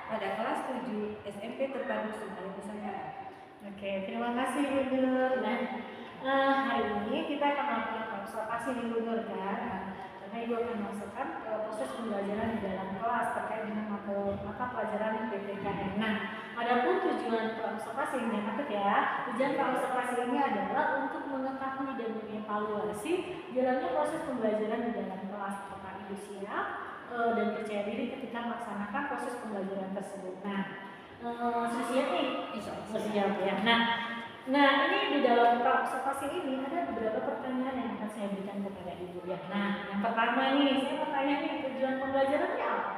pada kelas 7 SMP Terpadu Sebagai Nusantara. Oke, terima kasih Bu Nur. Nah, hari ini kita akan melakukan observasi nih Bu Nur kan. Karena Ibu akan masukkan proses pembelajaran di dalam kelas terkait dengan mata pelajaran PPKN. Nah, adapun tujuan observasi ini ya, tujuan observasi ini adalah untuk mengetahui dan mengevaluasi jalannya proses pembelajaran di dalam kelas. Apakah Ibu siap dan percaya diri ketika melaksanakan proses pembelajaran tersebut. Nah, siap nih, siap ya. Nah ini di dalam observasi ini ada beberapa pertanyaan yang akan saya berikan kepada Ibu ya. Nah, yang pertama nih, saya mau tanya nih, tujuan pembelajarannya apa?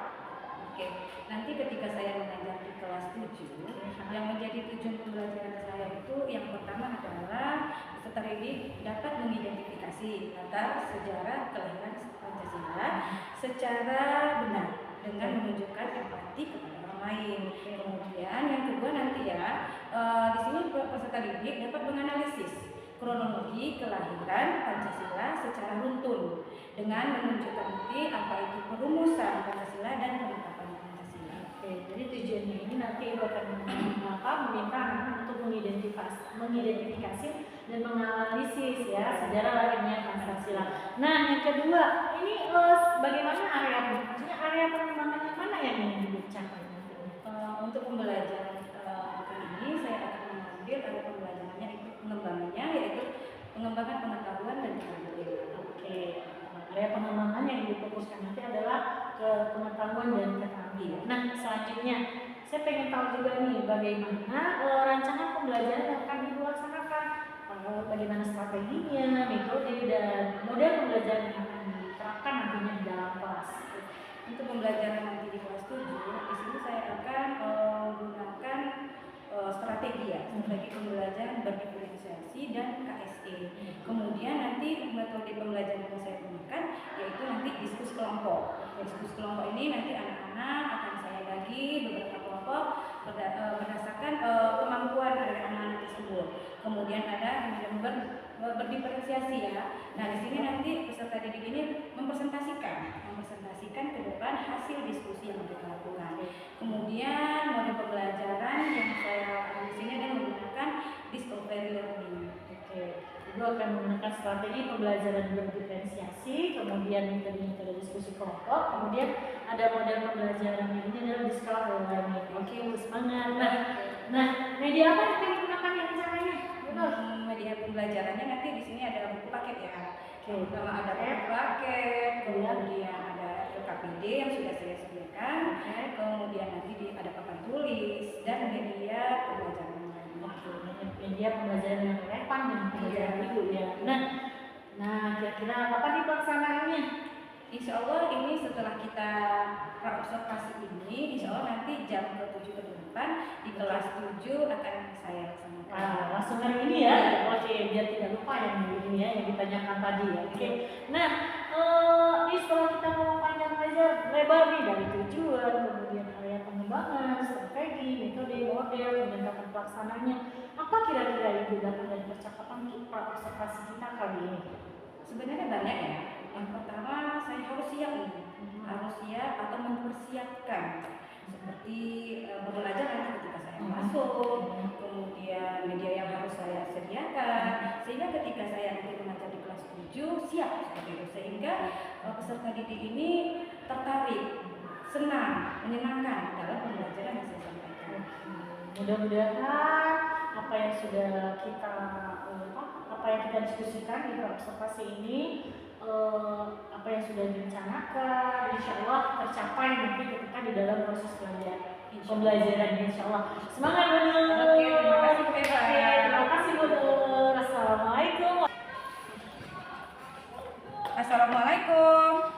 Oke, nanti ketika saya mengajar di kelas 7, yang menjadi tujuan pembelajaran saya itu yang pertama adalah peserta didik dapat mengidentifikasi latar sejarah kelahiran Pancasila secara benar dengan menunjukkan empati kepada orang lain. Kemudian yang kedua nanti ya, di sini peserta didik dapat menganalisis kronologi kelahiran Pancasila secara runtun dengan menunjukkan bukti apa itu perumusan Pancasila dan penetapan Pancasila. Oke, jadi tujuannya ini nanti Ibu akan meminta untuk mengidentifikasi dan menganalisis ya sejarah lahirnya Pancasila. Nah, yang kedua, ini bagaimana maksudnya area pengembangan yang mana yang ingin dicapai? Untuk pembelajaran kali ini saya akan mengambil area pembelajarannya itu pengembangannya yaitu pengembangan pengetahuan dan keterampilan. Oke, area pengembangan yang difokuskan nanti adalah ke pengetahuan dan keterampilan. Nah, selanjutnya saya pengen tahu juga nih bagaimana rancangan pembelajaran yang akan Ibu laksanakan, bagaimana strateginya, metode dan model pembelajaran yang akan diterapkan nantinya di dalam kelas. Untuk pembelajaran nanti di kelas 7, di sini saya akan menggunakan strategi pembelajaran berdiferensiasi dan KSE. Kemudian nanti metode pembelajaran yang saya gunakan yaitu nanti diskusi kelompok. Diskusi kelompok ini nanti anak-anak akan saya bagi beberapa kelompok berdasarkan kemampuan dari anak-anak tersebut. Kemudian ada yang berdiferensiasi ya. Nah, di sini nanti peserta didik ini mempresentasikan ke depan hasil diskusi yang kita lakukan. Kemudian model pembelajaran yang saya di sini adalah menggunakan discovery learning. Oke, Ibu akan menggunakan strategi pembelajaran berdiferensiasi, kemudian metode diskusi kelompok, kemudian ada model pembelajaran ini adalah discovery learning. Oke, semangat. Nah, media apa yang akan digunakan yang caranya? Media pembelajarannya nanti di sini ada buku paket ya. Oke, ada buku paket, kemudian ada KPD yang sudah saya sediakan, kemudian nanti ada papan tulis dan media pembelajaran lain. Oke, media pembelajaran yang relevan dengan pembelajaran Ibu ya. Nah, kira-kira kapan nih pelaksanaannya? Insya Allah ini setelah kita observasi ini, insya Allah nanti jam ke-7 ke depan di kelas 7 akan saya laksanakan. Langsung hari ini ya? Oke, biar tidak lupa yang ini ya, yang ditanyakan tadi ya. Oke. Nah, ini setelah kita mau panjang lebar nih dari tujuan, kemudian area pengembangan, strategi, metode, model, dan kapan pelaksananya. Apa kira-kira yang didapat dari percakapan observasi kita kali ini? Sebenarnya banyak ya. Yang pertama saya harus siap atau mempersiapkan seperti belajar nanti ketika saya masuk, kemudian media yang harus saya sediakan sehingga ketika saya nanti mengajar di kelas 7 siap seperti itu, sehingga peserta didik ini tertarik, senang, menyenangkan dalam pembelajaran yang saya sampaikan. Mudah-mudahan apa yang sudah kita diskusikan di observasi ini, apa yang sudah direncanakan, insya Allah tercapai nanti ketika di dalam proses pembelajaran insya Allah. Semangat Bu Nur. Oke, terima kasih Bu Eva. Terima kasih Bu Nur. Assalamualaikum. Assalamualaikum.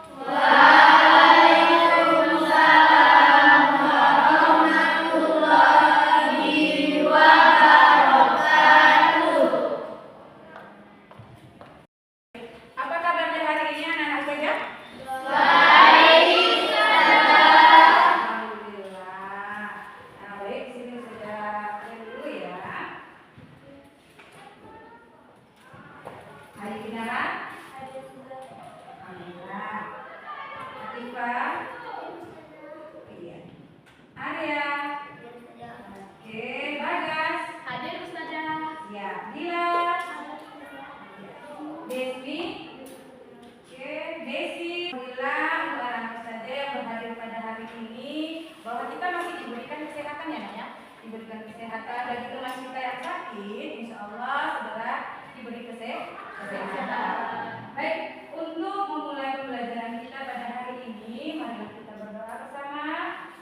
Alhamdulillah anak saja yang berhadir pada hari ini bahwa kita masih diberikan kesehatan ya Nak ya, diberikan kesehatan bagi teman kita yang sakit, insya Allah segera diberi kesehatan. Baik, untuk memulai pembelajaran kita pada hari ini, mari kita berdoa bersama.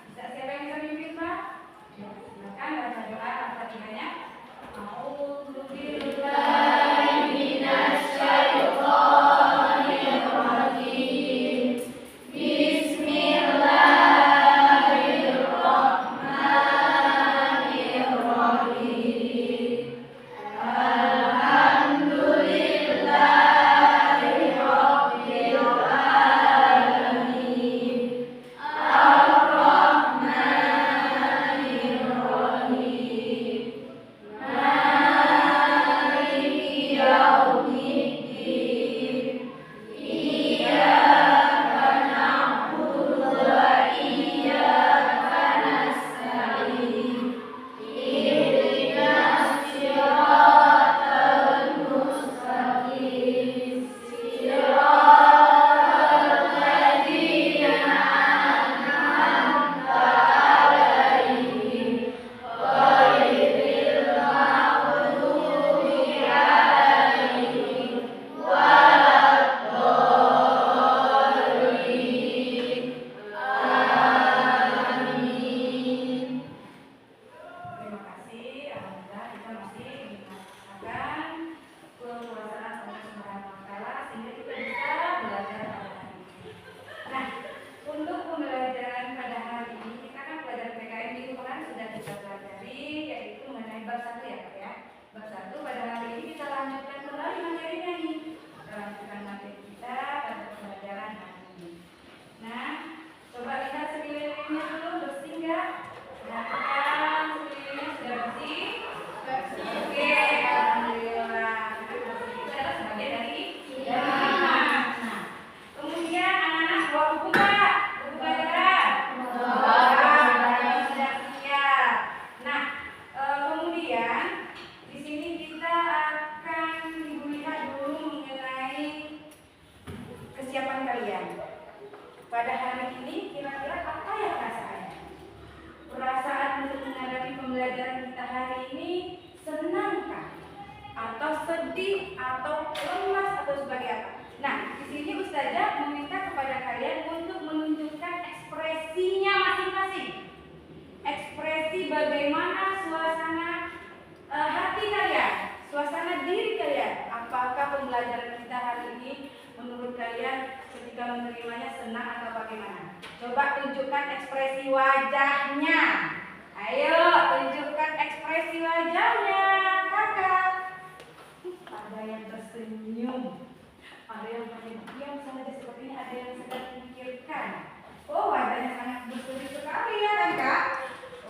Bisa siapa yang bisa mimpin Pak? Silakan baca doa Al-Fatihahnya. Pada hari ini kira-kira apa ya perasaannya? Perasaan untuk menghadapi pembelajaran kita hari ini senangkah? Atau sedih? Atau lemas? Atau sebagai apa? Nah, di sini Ustazah meminta kepada kalian untuk menunjukkan ekspresinya masing-masing. Ekspresi bagaimana suasana hati kalian, suasana diri kalian. Apakah pembelajaran kita hari ini menurut kalian ketika menerimanya senang atau bagaimana? Coba tunjukkan ekspresi wajahnya. Ayo tunjukkan ekspresi wajahnya, kakak. Ada yang tersenyum, ada yang diam saja seperti ini, ada yang sedang memikirkan. Oh, wajahnya sangat berseri sekali ya kan kak?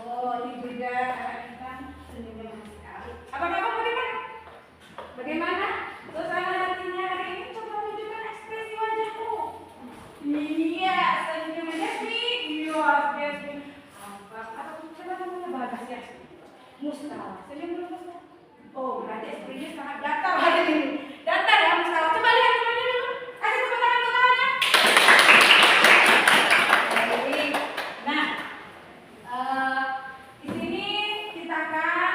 Oh, ini juga kakak kita senyumnya sekali. Apakah kamu bagaimana? Bagaimana? Suasana hatinya hari ini? Coba tunjukkan ekspresi wajahmu. Iya, senyumnya sih. Iya, biasa. Apa namanya bagas ya? Mustawa. Senyum dulu Mustawa. Oh, berarti ekspresinya sangat datar hari ini. Datar ya Mustawa. Coba lihat semuanya dulu. Kasih tepuk tangan untuk kawannya. Baik. Nah, di sini kita akan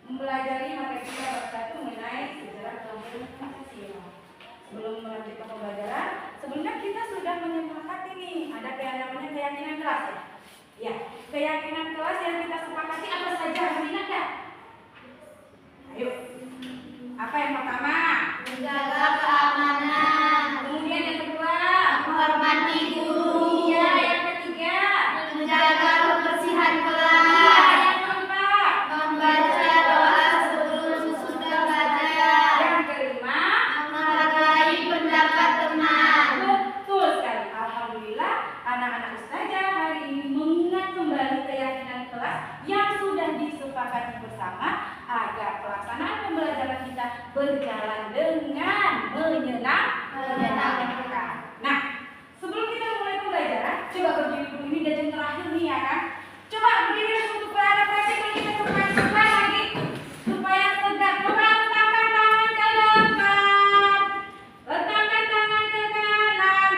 mempelajari materi kita bab 1 mengenai sejarah kelahiran Pancasila. Sebelum melanjutkan pembelajaran, sebelumnya kita sudah menyepakati nih, ada yang namanya keyakinan kelas ya. Ya, keyakinan kelas yang kita sepakati apa saja hari ini ada? Ayo. Apa yang pertama? Menjaga keamanan. Kemudian yang kedua? Menghormati guru. Iya, yang ketiga? Menjaga kebersihan Iya, kelas. yang keempat? Membaca doa sebelum sesudah belajar. Yang kelima? Menghargai pendapat teman. Betul sekali. Alhamdulillah anak-anak ustazah hari ini mengingat kembali keyakinan kelas yang sudah disepakati bersama agar pelaksanaan pembelajaran kita berjalan dengan menyenangkan. Nah, sebelum kita mulai pembelajaran, coba berdiri dulu, ini udah jam terakhir nih ya kan. Coba berdiri untuk berada praktikal kita supaya segar lagi, supaya segar. Coba letakkan tangan ke depan, letakkan tangan ke kanan,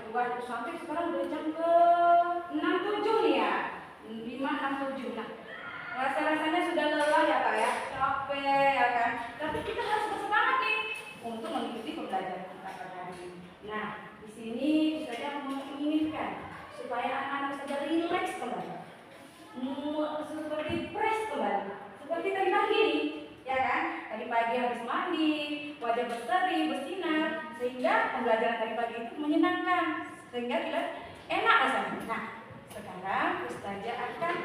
keluar sampai sekarang udah jam ke 6.07 nih ya, 5.67. Nah, rasa-rasanya sudah lelah ya Kak ya, capek ya kan. Tapi kita harus bersemangat nih untuk mengikuti pembelajaran kita pada hari ini. Nah, di sini saya menginginkan supaya anak-anak saja rileks kembali, seperti fresh kembali, seperti tadi pagi nih, ya kan? Tadi pagi habis mandi, wajah berseri, bersinar, sehingga pembelajaran tadi pagi itu menyenangkan, sehingga kita enak rasanya. Nah, sekarang Ustazah akan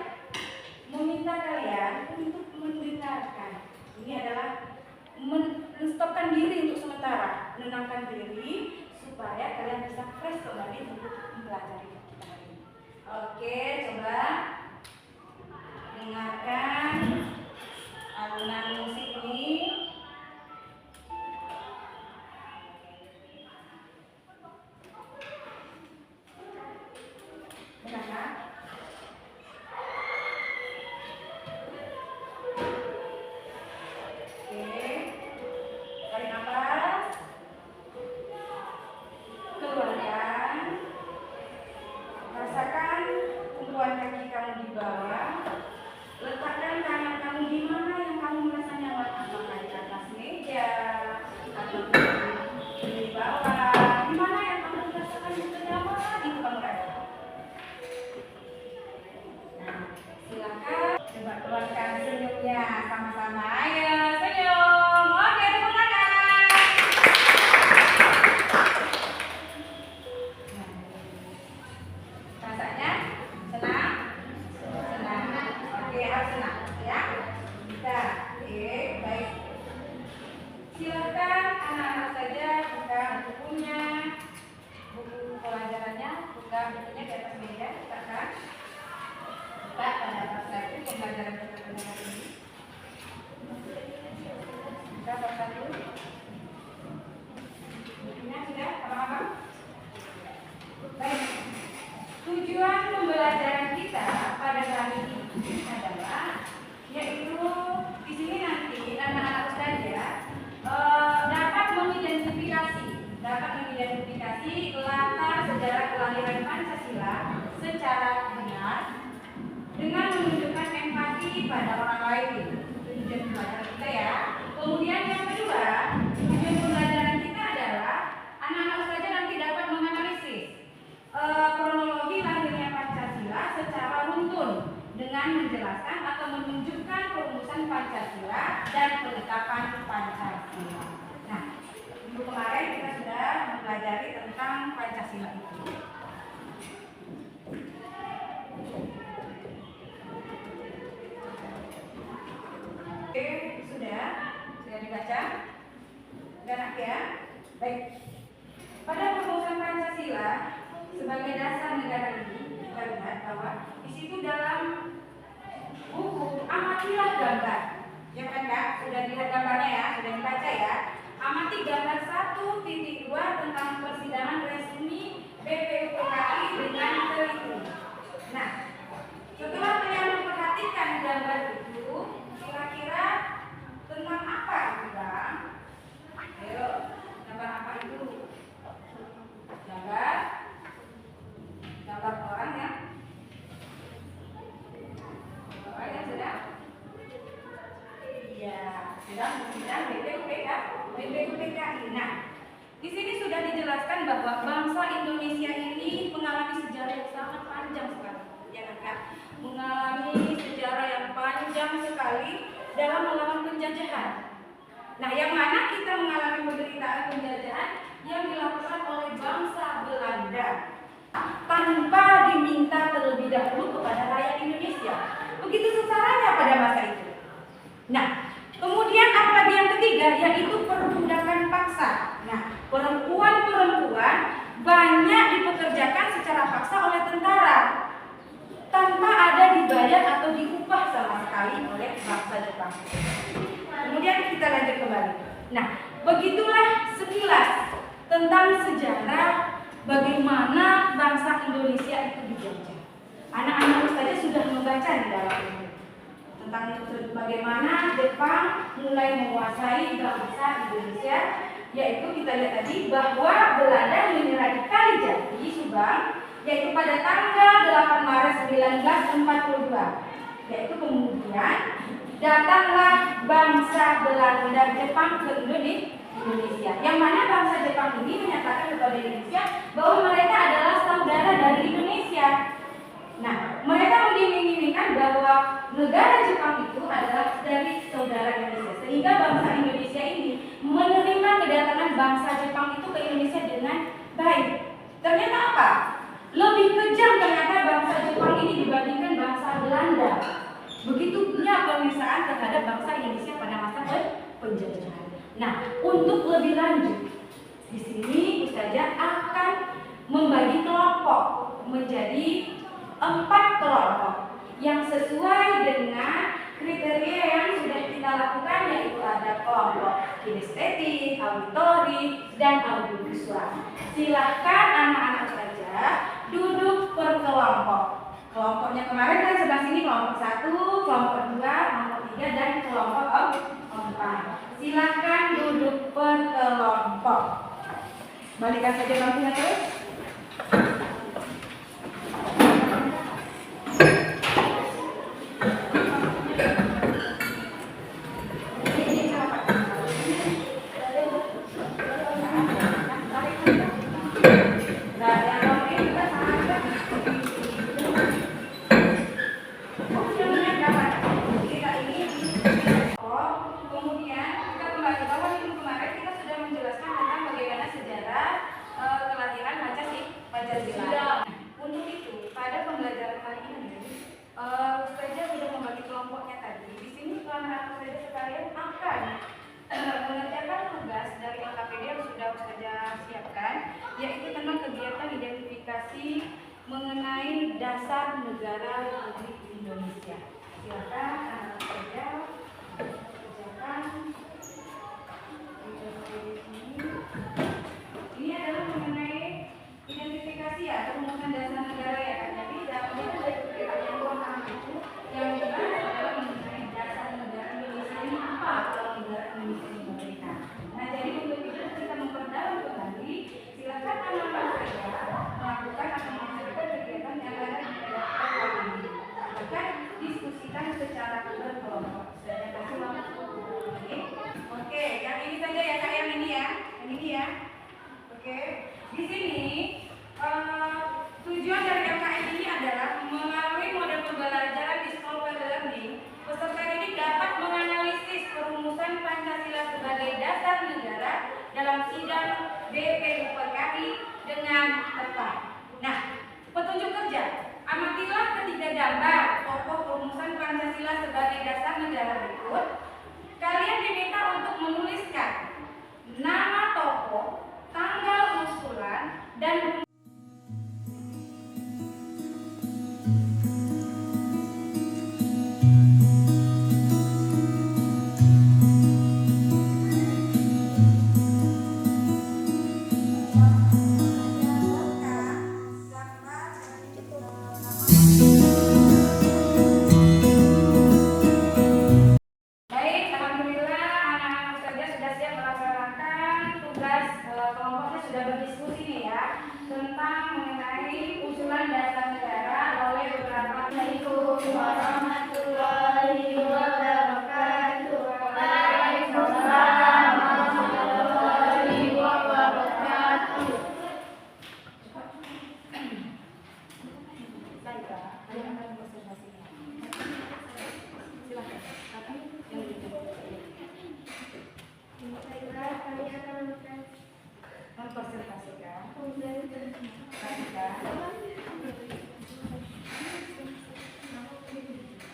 meminta kalian untuk mendengarkan. Ini adalah menstopkan diri untuk sementara, menenangkan diri supaya kalian bisa fresh kembali untuk mempelajari kita hari ini. Oke, coba dengarkan alunan musik ini. Benar kan? Oke, tarik nafas, keluarkan, rasakan tumpuan kaki kamu di bawah, letakkan tangan kamu di mana yang kamu merasa nyaman, apakah di atas meja atau di bawah, di mana yang kamu merasakan nyaman itu kamu rasakan. Nah, silakan coba keluarkan senyumnya sama-sama. Ayo, senyum. Oke, tepuk tangan. Nah, rasanya senang? Senang. Oke, harus senang ya. Kita, oke, baik. Silakan anak-anak saja buka bukunya, buku pelajarannya, buka bukunya di atas meja, silakan. Buka pada bab 1 pembelajaran kita pada hari ini. Buka bab 1. Bukunya sudah apa-apa? Baik. Tujuan pembelajaran kita pada hari ini adalah yaitu di sini nanti anak-anak Ustazah dapat mengidentifikasi latar sejarah kelahiran Pancasila secara benar dengan menunjukkan empati pada orang lain. Itu tujuan pembelajaran kita ya. Kemudian yang kedua, tujuan pembelajaran kita adalah anak-anak Ustazah nanti dapat menganalisis kronologi lahirnya Pancasila secara runtun dengan menjelaskan atau menunjukkan perumusan Pancasila dan penetapan Pancasila. Nah, minggu kemarin kita sudah mempelajari tentang Pancasila itu. Oke, sudah dibaca? Sudah nak ya? Baik. Pada perumusan Pancasila sebagai dasar negara ini, kita lihat bahwa di situ dalam buku amatilah gambar, ya kan Kak? Sudah dilihat gambarnya ya, sudah dibaca ya. Amati gambar 1.2 tentang persidangan resmi BPUPKI dengan teliti. Nah, setelah kalian memperhatikan gambar itu, kira-kira tentang apa itu Bang? Ayo, gambar apa itu? Gambar orang ya. Orang yang sudah? Iya, sudah BPUPKI. Nah, di sini sudah dijelaskan bahwa bangsa Indonesia ini mengalami sejarah yang sangat panjang sekali, ya kan Kak? Mengalami sejarah yang panjang sekali dalam melawan penjajahan. Nah, yang mana kita mengalami penderitaan penjajahan yang dilakukan oleh bangsa Belanda tanpa diminta terlebih dahulu kepada rakyat Indonesia. Begitu secaranya pada masa itu. Nah, kemudian apalagi yang ketiga yaitu perbudakan paksa. Nah, perempuan-perempuan banyak dipekerjakan secara paksa oleh tentara tanpa ada dibayar atau diupah sama sekali oleh bangsa Jepang. Kemudian kita lanjut kembali. Nah, begitulah sekilas tentang sejarah bagaimana bangsa Indonesia itu dijajah. Anak-anak Ustazah sudah membaca di dalam ini tentang bagaimana Jepang mulai menguasai bangsa Indonesia yaitu kita lihat tadi bahwa Belanda menyerah di Kalijati, Subang, yaitu pada tanggal 8 Maret 1942. Yaitu kemudian datanglah bangsa Belanda Jepang ke Indonesia. Yang mana bangsa Jepang ini menyatakan kepada Indonesia bahwa mereka adalah saudara dari Indonesia. Nah, mereka mengiming-imingkan bahwa negara Jepang itu adalah dari saudara Indonesia, sehingga bangsa Indonesia ini menerima kedatangan bangsa Jepang itu ke Indonesia dengan baik. Ternyata apa? Lebih kejam ternyata bangsa Jepang ini dibandingkan bangsa Belanda. Begitu punya penyiksaan terhadap bangsa Indonesia pada masa penjajahan. Nah, untuk lebih lanjut, di sini Ustazah akan membagi kelompok menjadi 4 kelompok yang sesuai dengan kriteria yang sudah kita lakukan, yaitu ada kelompok kinestetik, auditorik, dan audiovisual. Silahkan anak-anak Ustazah duduk per kelompok. Kelompoknya kemarin kan sebelah sini kelompok 1, kelompok 2, kelompok 3, dan kelompok 4. Silahkan duduk per kelompok. Balikan saja bangkunya terus. Yaitu tentang kegiatan identifikasi mengenai dasar negara Republik Indonesia. Silakan anak saya kerjakan. Ini adalah mengenai identifikasi atau rumusan dasar negara ya kan. Jadi dalamnya ada yang pertama itu yang dibahas adalah mengenai dasar negara Indonesia ini apa kalau negara Indonesia ini merdeka. Nah, jadi untuk itu kita memperdalam kembali. Silakan anak-anak saya melakukan atau melakukan kegiatan yang ada di dalam ini. Silakan diskusikan secara berkelompok. Saya kasih waktu. Oke, yang ini saja ya kak, yang ini ya, Oke, di sini tujuan dari MKN ini adalah melalui model pembelajaran discover learning. Peserta ini dapat menganalisis perumusan Pancasila sebagai dasar negara dalam sidang BPUPKI dengan tepat. Nah, petunjuk kerja. Amatilah ketiga gambar tokoh perumusan Pancasila sebagai dasar negara berikut. Kalian diminta untuk menuliskan nama tokoh, tanggal usulan, dan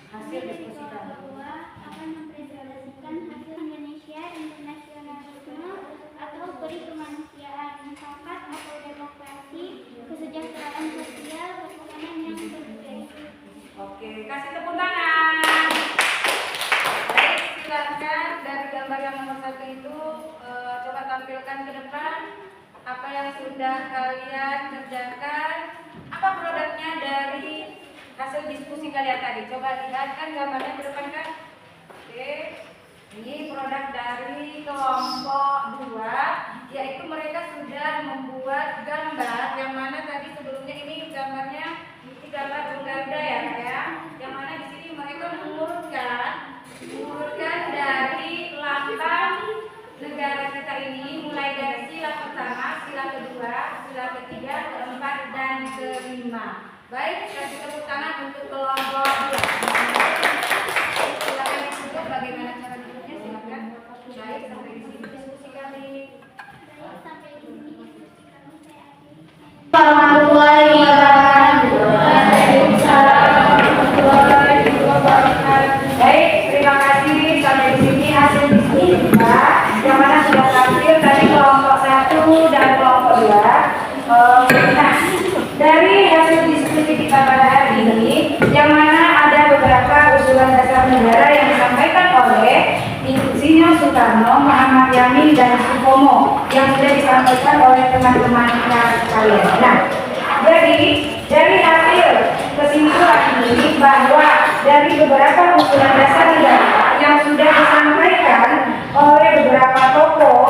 hasil diskusi bahwa akan mempresentasikan hasil Indonesia internasionalisme atau peri kemanusiaan, mufakat atau demokrasi, kesejahteraan sosial, perhutanan yang bergengsi. Oke, kasih tepuk tangan. Baik, silakan dari gambar yang nomor 1 itu coba tampilkan ke depan apa yang sudah kalian kerjakan, apa produknya dari hasil diskusi kalian tadi. Coba lihat kan gambarnya ke depan kan. Oke, Ini produk dari kelompok 2, yaitu mereka sudah membuat gambar yang mana tadi sebelumnya ini gambarnya ini gambar Garuda ya Kak ya. Yang mana di sini mereka mengurutkan dari 8 negara kita ini, mulai dari sila pertama, sila kedua, sila ketiga, keempat, dan kelima. Baik, kasih tepuk tangan untuk kelompok 2. Silakan ditutup bagaimana cara tutupnya, silakan. Baik, sampai di sini diskusi kami. Sampai di sini diskusi kami, saya akhiri. Warahmatullahi wabarakatuh. Waalaikumsalam warahmatullahi wabarakatuh. Baik, terima kasih. Sampai di sini hasil diskusi kita, yang mana sudah tampil tadi kelompok 1 dan kelompok 2. Nah, dari hasil diskusi kita pada hari ini, yang mana ada beberapa usulan dasar negara yang disampaikan oleh Insinyur Soekarno, Muhammad Yamin, dan Supomo yang sudah disampaikan oleh teman-teman sekalian. Nah, jadi dari hasil kesimpulan ini bahwa dari beberapa usulan dasar negara yang sudah disampaikan oleh beberapa tokoh,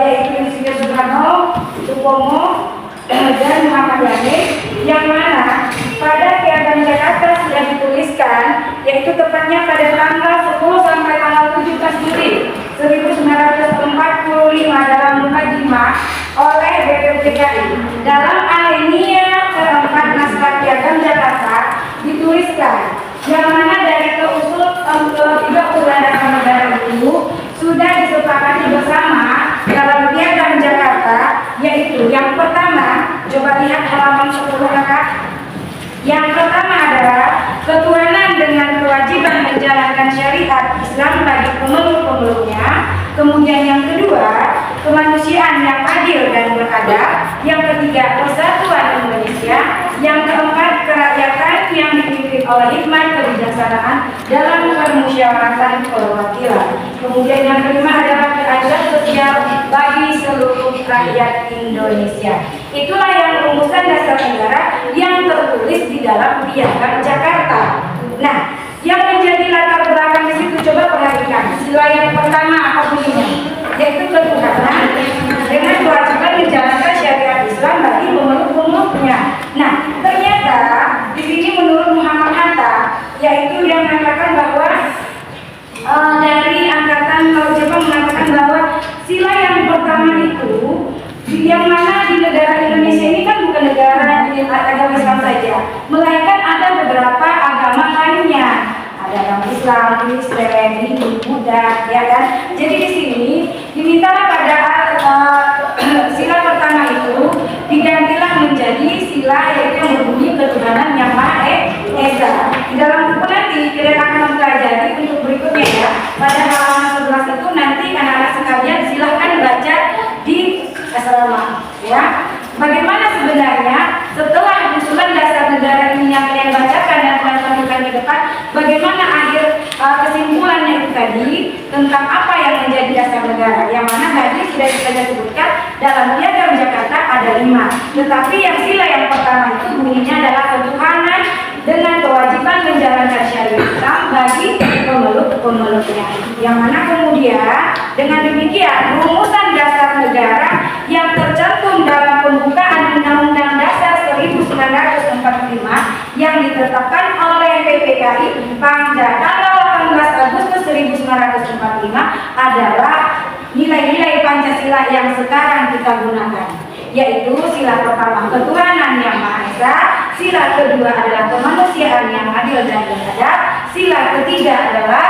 yaitu Insinyur Soekarno, Supomo, dan Muhammad Yamin, yang mana pada Piagam Jakarta sudah dituliskan, yaitu tepatnya pada tanggal 10 sampai tanggal 17 Juli 1945 dalam mukadimah oleh BPUPKI. Dalam alinea keempat naskah Piagam Jakarta dituliskan, yang mana dari ketiga usulan dasar negara itu sudah disepakati bersama dalam Piagam Jakarta, yaitu yang pertama, coba lihat halaman 10 kakak. Yang pertama adalah ketuhanan dengan kewajiban menjalankan syariat Islam bagi pemeluk-pemeluknya. Kemudian yang kedua, kemanusiaan yang adil dan beradab. Yang ketiga, persatuan Indonesia. Yang keempat, kerakyatan yang dipimpin oleh hikmat kebijaksanaan dalam permusyawaratan perwakilan. Kemudian yang kelima adalah keadilan sosial bagi seluruh rakyat Indonesia. Itulah yang rumusan dasar negara yang tertulis di dalam Piagam Jakarta. Nah, yang menjadi latar belakang di situ, coba perhatikan. Sila yang pertama apa bunyinya? Yaitu ketuhanan dengan kewajiban menjalankan syariat Islam bagi pemeluk-pemeluknya. Nah, ternyata di sini menurut Muhammad Hatta, yaitu yang mengatakan bahwa dari angkatan Jepang mengatakan bahwa sila yang pertama itu, yang mana di negara Indonesia ini kan bukan negara agama Islam saja, melainkan ada beberapa agama lainnya. Ada agama Islam, Kristen, Hindu, Buddha, ya kan? Jadi di sini dimintalah pada sila pertama itu digantilah menjadi sila yaitu yang berbunyi ketuhanan yang Maha Esa. Di dalam buku nanti kita akan mempelajari untuk berikutnya ya. Pada halaman 11 itu nanti anak-anak sekalian silahkan baca di asrama ya. Bagaimana sebenarnya setelah usulan dasar negara ini yang kalian bacakan dan kalian tampilkan di depan, bagaimana akhir kesimpulannya itu tadi tentang apa yang menjadi dasar negara, yang mana tadi sudah kita sebutkan dalam Piagam Jakarta ada 5. Tetapi yang sila yang pertama itu bunyinya adalah ketuhanan dengan kewajiban menjalankan syariat Islam bagi pemeluk-pemeluknya. Yang mana kemudian dengan demikian rumusan dasar negara yang tercantum dalam pembukaan Undang-Undang Dasar 1945 yang ditetapkan oleh PPKI pada tanggal 18 Agustus 1945 adalah nilai-nilai Pancasila yang sekarang kita gunakan, yaitu sila pertama ketuhanan yang Maha Esa, sila kedua adalah kemanusiaan yang adil dan beradab, sila ketiga adalah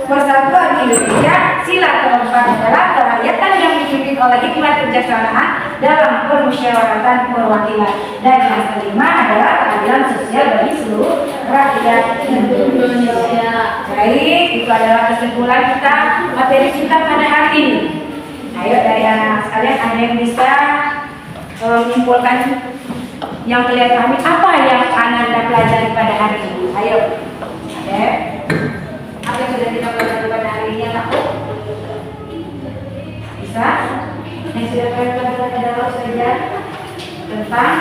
persatuan Indonesia, sila keempat adalah kerakyatan yang dipimpin oleh hikmat kebijaksanaan dalam permusyawaratan perwakilan, dan yang kelima adalah keadilan sosial bagi seluruh rakyat Indonesia. Baik, itu adalah kesimpulan kita materi kita pada hari ini. Ayo dari anak sekalian, ada yang bisa menyimpulkan yang kalian pahami apa yang Anda pelajari pada hari ini? Ayo, apa yang sudah kita pelajari pada hari ini yang aku? Bisa? Yang sudah kalian pelajari adalah saja tentang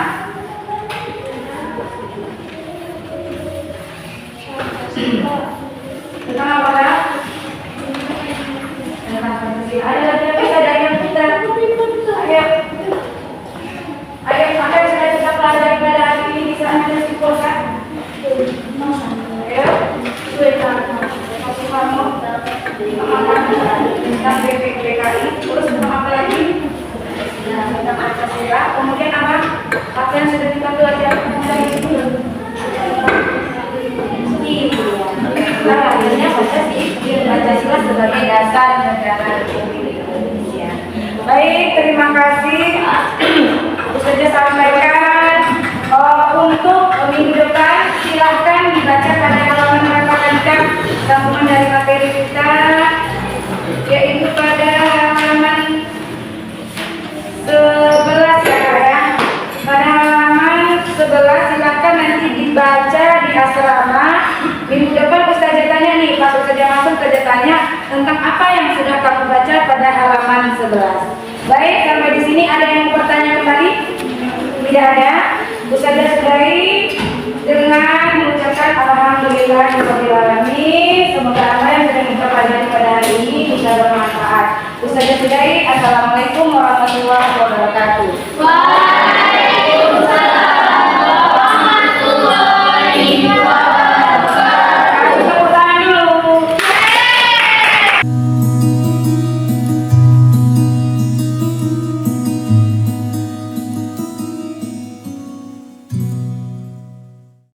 apa? dibaca di asrama. Minggu depan Ustazah tanya nih, pas Ustazah masuk Ustazah tanya tentang apa yang sudah kamu baca pada halaman 11. Baik, sampai di sini ada yang mau bertanya kembali? Tidak ada. Ustazah sudahi dengan mengucapkan alhamdulillahirobbilalamin. Semoga apa yang sudah kita pelajari pada hari ini bisa bermanfaat. Ustazah sudahi, assalamualaikum warahmatullahi wabarakatuh.